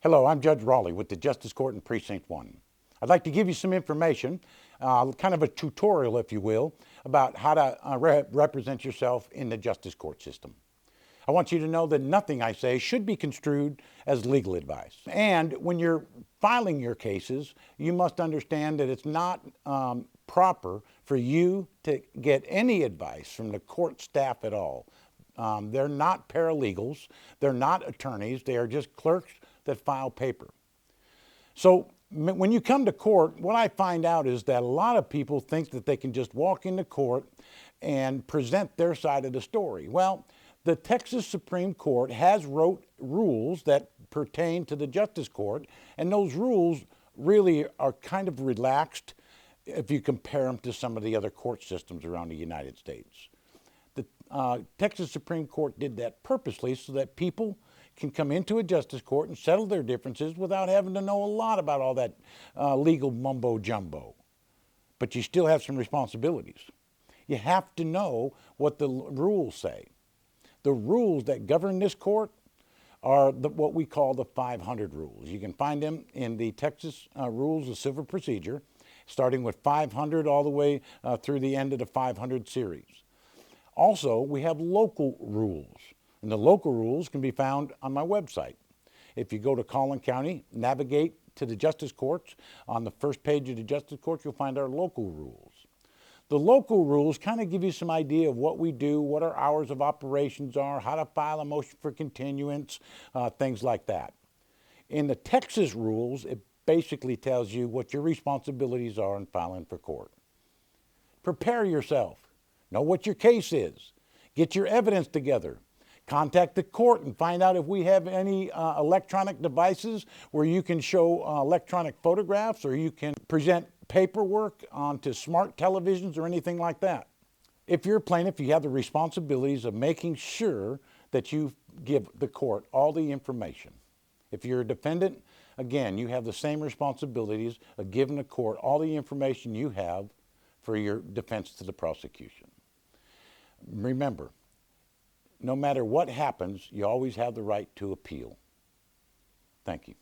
Hello, I'm Judge Raleeh with the Justice Court in Precinct 1. I'd like to give you some information, kind of a tutorial, if you will, about how to represent yourself in the justice court system. I want you to know that nothing I say should be construed as legal advice. And when you're filing your cases, you must understand that it's not proper for you to get any advice from the court staff at all. They're not paralegals, they're not attorneys, they are just clerks that file paper. So when you come to court, what I find out is that a lot of people think that they can just walk into court and present their side of the story. Well, the Texas Supreme Court has wrote rules that pertain to the Justice Court, and those rules really are kind of relaxed if you compare them to some of the other court systems around the United States. The Texas Supreme Court did that purposely so that people can come into a justice court and settle their differences without having to know a lot about all that legal mumbo jumbo. But you still have some responsibilities. You have to know what the rules say. The rules that govern this court are what we call the 500 rules. You can find them in the Texas Rules of Civil Procedure, starting with 500 all the way through the end of the 500 series. Also, we have local rules, and the local rules can be found on my website. If you go to Collin County, navigate to the Justice Courts, on the first page of the Justice Courts, you'll find our local rules. The local rules kind of give you some idea of what we do, what our hours of operations are, how to file a motion for continuance, things like that. In the Texas rules, it basically tells you what your responsibilities are in filing for court. Prepare yourself. Know what your case is. Get your evidence together. Contact the court and find out if we have any electronic devices where you can show electronic photographs, or you can present paperwork onto smart televisions or anything like that. If you're a plaintiff, you have the responsibilities of making sure that you give the court all the information. If you're a defendant, again, you have the same responsibilities of giving the court all the information you have for your defense to the prosecution. Remember, no matter what happens, you always have the right to appeal. Thank you.